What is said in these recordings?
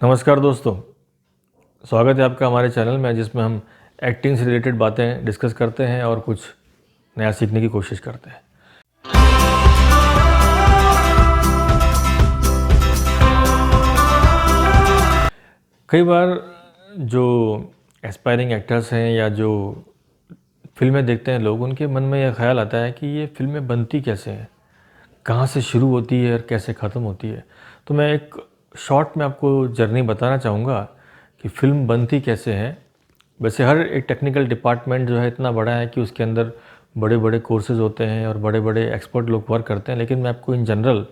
नमस्कार दोस्तों, स्वागत है आपका हमारे चैनल में जिसमें हम एक्टिंग से रिलेटेड बातें डिस्कस करते हैं और कुछ नया सीखने की कोशिश करते हैं। कई बार जो एस्पायरिंग एक्टर्स हैं या जो फिल्में देखते हैं लोग, उनके मन में यह ख्याल आता है कि ये फिल्में बनती कैसे हैं, कहाँ से शुरू होती है और कैसे ख़त्म होती है। तो मैं एक शॉर्ट में आपको जर्नी बताना चाहूँगा कि फ़िल्म बनती कैसे है। वैसे हर एक टेक्निकल डिपार्टमेंट जो है इतना बड़ा है कि उसके अंदर बड़े बड़े कोर्सेज़ होते हैं और बड़े बड़े एक्सपर्ट लोग वर्क करते हैं, लेकिन मैं आपको इन जनरल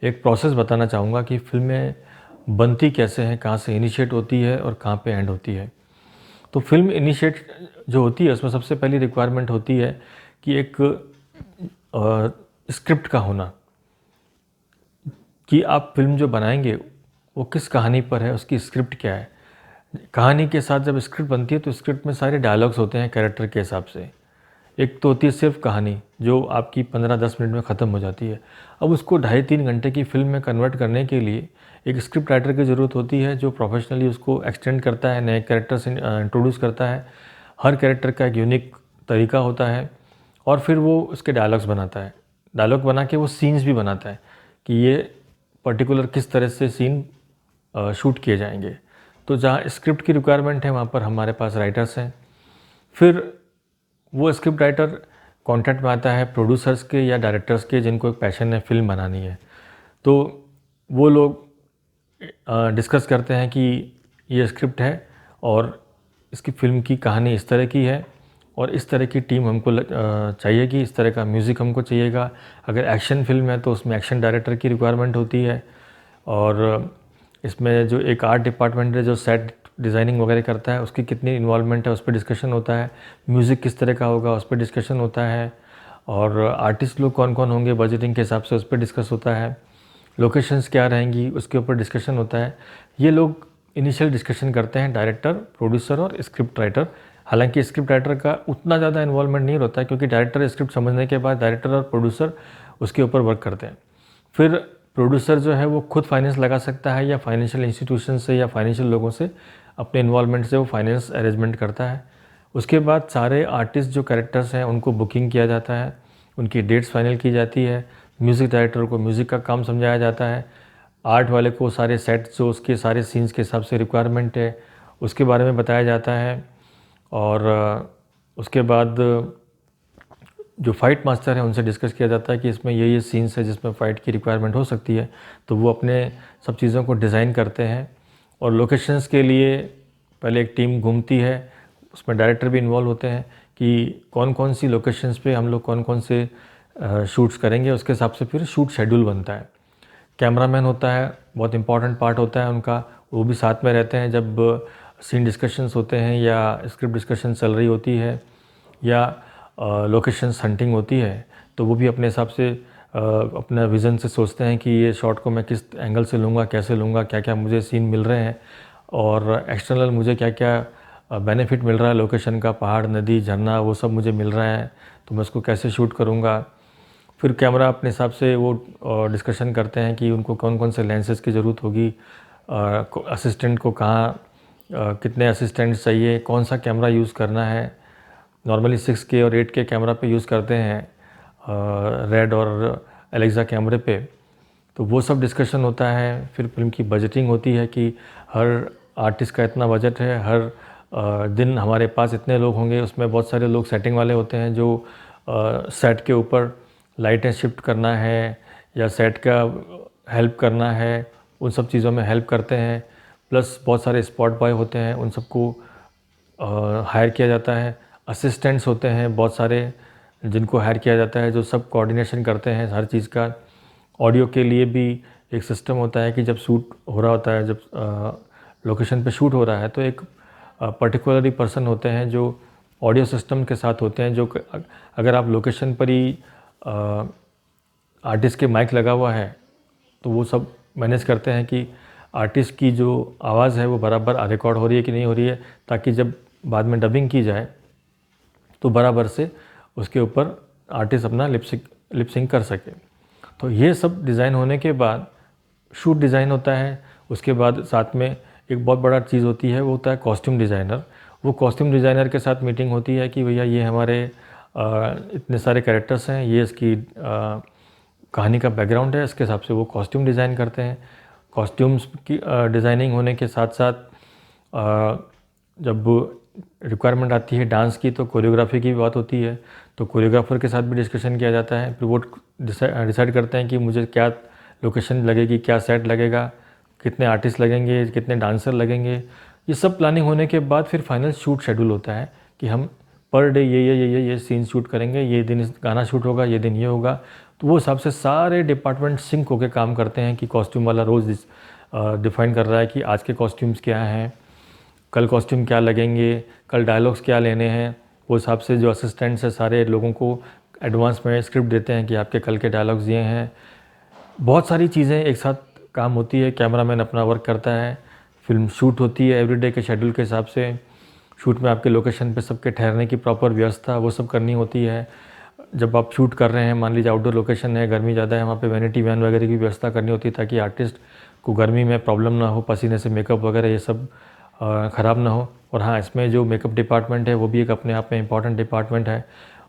एक प्रोसेस बताना चाहूँगा कि फ़िल्में बनती कैसे हैं, कहाँ से इनिशिएट होती है और कहाँ पे एंड होती है। तो फ़िल्म इनिशिएट जो होती है उसमें सबसे पहली रिक्वायरमेंट होती है कि एक स्क्रिप्ट का होना, कि आप फ़िल्म जो बनाएंगे वो किस कहानी पर है, उसकी स्क्रिप्ट क्या है। कहानी के साथ जब स्क्रिप्ट बनती है तो स्क्रिप्ट में सारे डायलॉग्स होते हैं कैरेक्टर के हिसाब से। एक तो होती है सिर्फ कहानी जो आपकी 15-10 मिनट में ख़त्म हो जाती है। अब उसको 2.5-3 घंटे की फ़िल्म में कन्वर्ट करने के लिए एक स्क्रिप्ट राइटर की ज़रूरत होती है जो प्रोफेशनली उसको एक्सटेंड करता है, नए कैरेक्टर से इंट्रोड्यूस करता है। हर कैरेक्टर का एक यूनिक तरीका होता है और फिर वो उसके डायलॉग्स बनाता है। डायलॉग बना के वो सीन्स भी बनाता है कि ये पर्टिकुलर किस तरह से सीन शूट किए जाएंगे। तो जहाँ स्क्रिप्ट की रिक्वायरमेंट है वहाँ पर हमारे पास राइटर्स हैं। फिर वो स्क्रिप्ट राइटर कॉन्टैक्ट में आता है प्रोड्यूसर्स के या डायरेक्टर्स के जिनको एक पैशन है फिल्म बनानी है। तो वो लोग डिस्कस करते हैं कि ये स्क्रिप्ट है और इसकी फ़िल्म की कहानी इस तरह की है और इस तरह की टीम हमको चाहिएगी, इस तरह का म्यूज़िक हमको चाहिएगा। अगर एक्शन फिल्म है तो उसमें एक्शन डायरेक्टर की रिक्वायरमेंट होती है और इसमें जो एक आर्ट डिपार्टमेंट है जो सेट डिज़ाइनिंग वगैरह करता है उसकी कितनी इन्वॉल्वमेंट है उस पर डिस्कशन होता है। म्यूज़िक किस तरह का होगा उस पर डिस्कशन होता है और आर्टिस्ट लोग कौन कौन होंगे बजटिंग के हिसाब से उस पर डिस्कस होता है। लोकेशंस क्या रहेंगी उसके ऊपर डिस्कशन होता है। ये लोग इनिशियल डिस्कशन करते हैं, डायरेक्टर, प्रोड्यूसर और स्क्रिप्ट राइटर। हालांकि स्क्रिप्ट राइटर का उतना ज़्यादा इन्वॉल्वमेंट नहीं होता है क्योंकि डायरेक्टर स्क्रिप्ट समझने के बाद डायरेक्टर और प्रोड्यूसर उसके ऊपर वर्क करते हैं। फिर प्रोड्यूसर जो है वो खुद फाइनेंस लगा सकता है या फाइनेंशियल इंस्टीट्यूशन से या फाइनेंशियल लोगों से अपने इन्वॉल्वमेंट से वो फाइनेंस अरेंजमेंट करता है। उसके बाद सारे आर्टिस्ट जो कैरेक्टर्स हैं उनको बुकिंग किया जाता है, उनकी डेट्स फाइनल की जाती है। म्यूज़िक डायरेक्टर को म्यूज़िक का काम समझाया जाता है। आर्ट वाले को सारे सेट्स जो उसके सारे सीन्स के हिसाब से रिक्वायरमेंट है उसके बारे में बताया जाता है। और उसके बाद जो फाइट मास्टर है उनसे डिस्कस किया जाता है कि इसमें ये सीन्स है जिसमें फ़ाइट की रिक्वायरमेंट हो सकती है, तो वो अपने सब चीज़ों को डिज़ाइन करते हैं। और लोकेशंस के लिए पहले एक टीम घूमती है, उसमें डायरेक्टर भी इन्वॉल्व होते हैं कि कौन कौन सी लोकेशंस पे हम लोग कौन कौन से शूट्स करेंगे, उसके हिसाब से फिर शूट शेड्यूल बनता है। कैमरामैन होता है, बहुत इंपॉर्टेंट पार्ट होता है उनका, वो भी साथ में रहते हैं जब सीन डिस्कशंस होते हैं या स्क्रिप्ट डिस्कशन चल रही होती है या लोकेशंस हंटिंग होती है। तो वो भी अपने हिसाब से अपना विज़न से सोचते हैं कि ये शॉट को मैं किस एंगल से लूँगा, कैसे लूँगा, क्या क्या मुझे सीन मिल रहे हैं और एक्सटर्नल मुझे क्या क्या बेनिफिट मिल रहा है लोकेशन का, पहाड़, नदी, झरना, वो सब मुझे मिल रहा है तो मैं उसको कैसे शूट करूँगा। फिर कैमरा अपने हिसाब से वो डिस्कशन करते हैं कि उनको कौन कौन से लेंसेज की ज़रूरत होगी, असिस्टेंट को कहाँ कितने असिस्टेंट्स चाहिए, कौन सा कैमरा यूज़ करना है। नॉर्मली 6K और 8K कैमरा पे यूज़ करते हैं रेड और एलेक्सा कैमरे पे, तो वो सब डिस्कशन होता है। फिर फिल्म की बजटिंग होती है कि हर आर्टिस्ट का इतना बजट है, हर दिन हमारे पास इतने लोग होंगे। उसमें बहुत सारे लोग सेटिंग वाले होते हैं जो सेट के ऊपर लाइटें शिफ्ट करना है या सेट का हेल्प करना है, उन सब चीज़ों में हेल्प करते हैं। प्लस बहुत सारे स्पॉट बॉय होते हैं, उन सबको हायर किया जाता है। असिस्टेंट्स होते हैं बहुत सारे जिनको हायर किया जाता है जो सब कोऑर्डिनेशन करते हैं हर चीज़ का। ऑडियो के लिए भी एक सिस्टम होता है कि जब शूट हो रहा होता है, जब लोकेशन पे शूट हो रहा है तो एक पर्टिकुलरली पर्सन होते हैं जो ऑडियो सिस्टम के साथ होते हैं, जो अगर आप लोकेशन पर ही आर्टिस्ट के माइक लगा हुआ है तो वो सब मैनेज करते हैं कि आर्टिस्ट की जो आवाज़ है वो बराबर रिकॉर्ड हो रही है कि नहीं हो रही है, ताकि जब बाद में डबिंग की जाए तो बराबर से उसके ऊपर आर्टिस्ट अपना लिपसिंग कर सके। तो ये सब डिज़ाइन होने के बाद शूट डिज़ाइन होता है। उसके बाद साथ में एक बहुत बड़ा चीज़ होती है, वो होता है कॉस्ट्यूम डिज़ाइनर। वो कॉस्ट्यूम डिज़ाइनर के साथ मीटिंग होती है कि भैया ये हमारे इतने सारे कैरेक्टर्स हैं, ये इसकी कहानी का बैकग्राउंड है, इसके हिसाब से वो कॉस्ट्यूम डिज़ाइन करते हैं। कॉस्ट्यूम्स की डिज़ाइनिंग होने के साथ साथ जब रिक्वायरमेंट आती है डांस की तो कोरियोग्राफी की भी बात होती है, तो कोरियोग्राफर के साथ भी डिस्कशन किया जाता है। फिर वो डिसाइड करते हैं कि मुझे क्या लोकेशन लगेगी, क्या सेट लगेगा, कितने आर्टिस्ट लगेंगे, कितने डांसर लगेंगे। ये सब प्लानिंग होने के बाद फिर फाइनल शूट शेड्यूल होता है कि हम पर डे ये सीन शूट करेंगे, ये दिन गाना शूट होगा, ये दिन ये होगा। तो वो हिसाब से सारे डिपार्टमेंट सिंक होकर काम करते हैं कि कॉस्ट्यूम वाला रोज़ डिफाइन कर रहा है कि आज के कॉस्ट्यूम्स क्या हैं, कल कॉस्ट्यूम क्या लगेंगे, कल डायलॉग्स क्या लेने हैं। वो हिसाब से जो असिस्टेंट्स हैं सारे लोगों को एडवांस में स्क्रिप्ट देते हैं कि आपके कल के डायलॉग्स ये हैं। बहुत सारी चीज़ें एक साथ काम होती है, कैमरामैन अपना वर्क करता है, फिल्म शूट होती है एवरीडे के शेड्यूल के हिसाब से। शूट में आपके लोकेशन पे सबके ठहरने की प्रॉपर व्यवस्था वो सब करनी होती है। जब आप शूट कर रहे हैं, मान लीजिए आउटडोर लोकेशन है, गर्मी ज़्यादा है, वहाँ पे वैनिटी वैन वगैरह की व्यवस्था करनी होती है ताकि आर्टिस्ट को गर्मी में प्रॉब्लम ना हो, पसीने से मेकअप वगैरह ये सब ख़राब ना हो। और हाँ, इसमें जो मेकअप डिपार्टमेंट है वो भी एक अपने आप में इम्पॉर्टेंट डिपार्टमेंट है,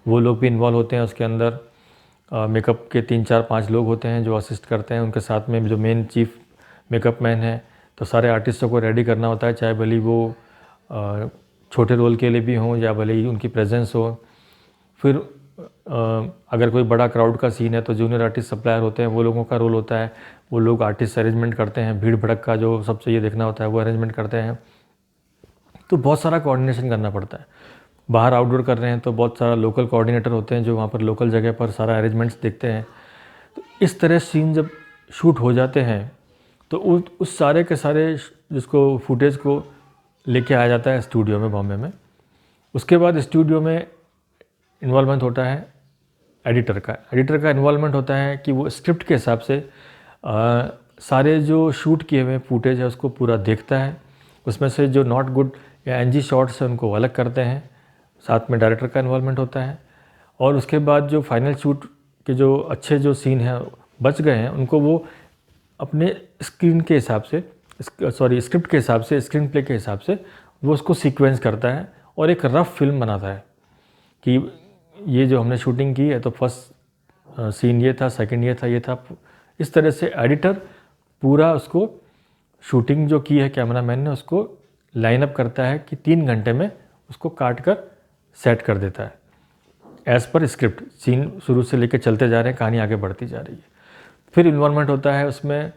वो लोग भी इन्वॉल्व होते हैं उसके अंदर। मेकअप के 3-4-5 लोग होते हैं जो असिस्ट करते हैं, उनके साथ में जो मेन चीफ मेकअप मैन है। तो सारे आर्टिस्टों को रेडी करना होता है, चाहे भले वो छोटे रोल के लिए भी हों या भले ही उनकी प्रेजेंस हो। फिर अगर कोई बड़ा क्राउड का सीन है तो जूनियर आर्टिस्ट सप्लायर होते हैं, वो लोगों का रोल होता है, वो लोग आर्टिस्ट अरेंजमेंट करते हैं, भीड़ भड़क का जो सब चाहिए देखना होता है वो अरेंजमेंट करते हैं। तो बहुत सारा कोऑर्डिनेशन करना पड़ता है। बाहर आउटडोर कर रहे हैं तो बहुत सारा लोकल कोऑर्डिनेटर होते हैं जो वहाँ पर लोकल जगह पर सारा अरेंजमेंट्स देखते हैं। तो इस तरह सीन जब शूट हो जाते हैं तो उस सारे के सारे जिसको फुटेज को लेके आया जाता है स्टूडियो में बॉम्बे में। उसके बाद स्टूडियो में इन्वॉल्वमेंट होता है एडिटर का। एडिटर का इन्वॉल्वमेंट होता है कि वो स्क्रिप्ट के हिसाब से सारे जो शूट किए हुए फुटेज है उसको पूरा देखता है, उसमें से जो नॉट गुड या एनजी शॉट्स है उनको अलग करते हैं। साथ में डायरेक्टर का इन्वॉल्वमेंट होता है और उसके बाद जो फाइनल शूट के जो अच्छे जो सीन हैं बच गए हैं उनको वो अपने स्क्रीन के हिसाब से स्क्रिप्ट के हिसाब से, स्क्रीन प्ले के हिसाब से वो उसको सीक्वेंस करता है और एक रफ फिल्म बनाता है कि ये जो हमने शूटिंग की है तो फर्स्ट सीन ये था, सेकंड ये था, ये था। इस तरह से एडिटर पूरा उसको शूटिंग जो की है कैमरामैन ने उसको लाइन अप करता है कि 3 घंटे में उसको काट कर सेट कर देता है एज़ पर स्क्रिप्ट। सीन शुरू से लेकर चलते जा रहे हैं, कहानी आगे बढ़ती जा रही है। फिर इन्वॉल्वमेंट होता है उसमें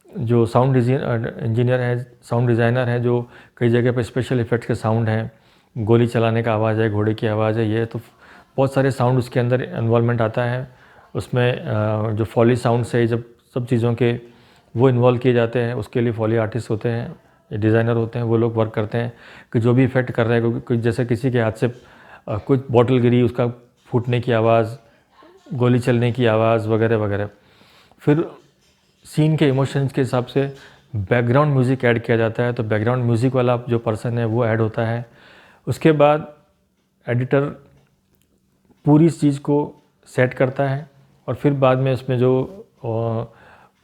जो साउंड इंजीनियर है, साउंड डिज़ाइनर है, जो कई जगह पर स्पेशल इफ़ेक्ट्स के साउंड हैं, गोली चलाने का आवाज़ है, घोड़े की आवाज़ है, ये तो बहुत सारे साउंड उसके अंदर इन्वॉल्वमेंट आता है। उसमें जो फॉली साउंड से जब सब चीज़ों के वो इन्वॉल्व किए जाते हैं, उसके लिए फॉली आर्टिस्ट होते हैं, डिज़ाइनर होते हैं, वो लोग वर्क करते हैं कि जो भी इफ़ेक्ट कर रहे हैं, क्योंकि जैसे किसी के हाथ से कुछ बॉटल गिरी, उसका फूटने की आवाज़, गोली चलने की आवाज़ वगैरह वगैरह। फिर सीन के इमोशंस के हिसाब से बैकग्राउंड म्यूज़िक ऐड किया जाता है, तो बैकग्राउंड म्यूज़िक वाला जो पर्सन है वो ऐड होता है। उसके बाद एडिटर पूरी इस चीज़ को सेट करता है और फिर बाद में उसमें जो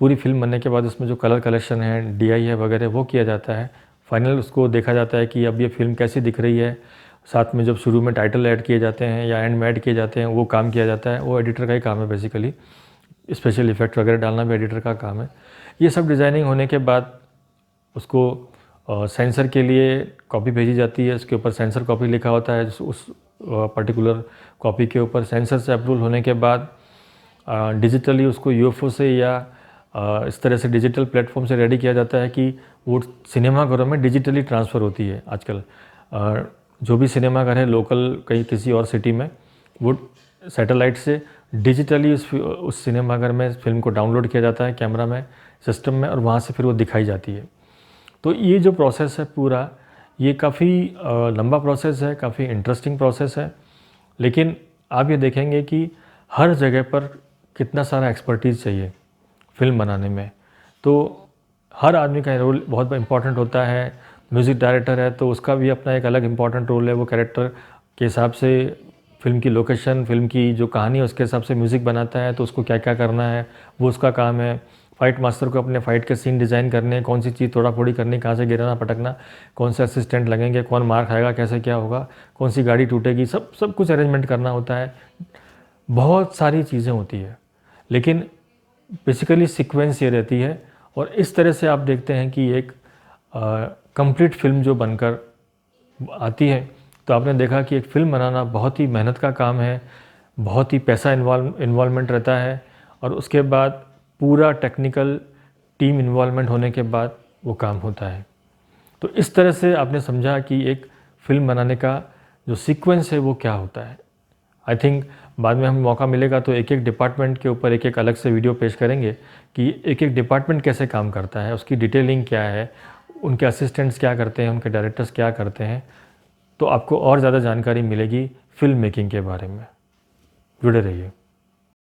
पूरी फिल्म बनने के बाद उसमें जो कलर कलेक्शन है, डीआई है वगैरह वो किया जाता है। फाइनल उसको देखा जाता है कि अब ये फिल्म कैसी दिख रही है। साथ में जब शुरू में टाइटल ऐड किए जाते हैं या एंड में ऐड किए जाते हैं वो काम किया जाता है, वो एडिटर का ही काम है बेसिकली। स्पेशल इफेक्ट वगैरह डालना भी एडिटर का काम है। ये सब डिज़ाइनिंग होने के बाद उसको सेंसर के लिए कॉपी भेजी जाती है, उसके ऊपर सेंसर कॉपी लिखा होता है, उस पर्टिकुलर कॉपी के ऊपर सेंसर से अप्रूवल होने के बाद डिजिटली उसको यूएफओ से या इस तरह से डिजिटल प्लेटफॉर्म से रेडी किया जाता है कि वो सिनेमाघरों में डिजिटली ट्रांसफ़र होती है। आजकल जो भी सिनेमाघर है लोकल कहीं किसी और सिटी में, वो सैटेलाइट से डिजिटली उस सिनेमाघर में फिल्म को डाउनलोड किया जाता है कैमरा में, सिस्टम में, और वहाँ से फिर वो दिखाई जाती है। तो ये जो प्रोसेस है पूरा, ये काफ़ी लंबा प्रोसेस है, काफ़ी इंटरेस्टिंग प्रोसेस है। लेकिन आप ये देखेंगे कि हर जगह पर कितना सारा एक्सपर्टीज़ चाहिए फिल्म बनाने में। तो हर आदमी का रोल बहुत इम्पॉर्टेंट होता है। म्यूज़िक डायरेक्टर है तो उसका भी अपना एक अलग इम्पॉर्टेंट रोल है, वो कैरेक्टर के हिसाब से फिल्म की लोकेशन, फिल्म की जो कहानी है उसके हिसाब से म्यूज़िक बनाता है, तो उसको क्या क्या करना है वो उसका काम है। फाइट मास्टर को अपने फाइट के सीन डिज़ाइन करने हैं, कौन सी चीज़ थोड़ा थोड़ी करनी, कहाँ से गिराना पटकना, कौन से असिस्टेंट लगेंगे, कौन मार खाएगा, कैसे क्या होगा, कौन सी गाड़ी टूटेगी, सब कुछ अरेंजमेंट करना होता है। बहुत सारी चीज़ें होती है, लेकिन बेसिकली सीक्वेंस ये रहती है। और इस तरह से आप देखते हैं कि एक कंप्लीट फिल्म जो बनकर आती है, तो आपने देखा कि एक फ़िल्म बनाना बहुत ही मेहनत का काम है, बहुत ही पैसा इन्वॉल्वमेंट रहता है, और उसके बाद पूरा टेक्निकल टीम इन्वॉल्वमेंट होने के बाद वो काम होता है। तो इस तरह से आपने समझा कि एक फ़िल्म बनाने का जो सीक्वेंस है वो क्या होता है। आई थिंक बाद में हमें मौका मिलेगा तो एक एक डिपार्टमेंट के ऊपर एक एक अलग से वीडियो पेश करेंगे कि एक एक डिपार्टमेंट कैसे काम करता है, उसकी डिटेलिंग क्या है, उनके असिस्टेंट्स क्या करते हैं, उनके डायरेक्टर्स क्या करते हैं। तो आपको और ज़्यादा जानकारी मिलेगी फ़िल्म मेकिंग के बारे में। जुड़े रहिए।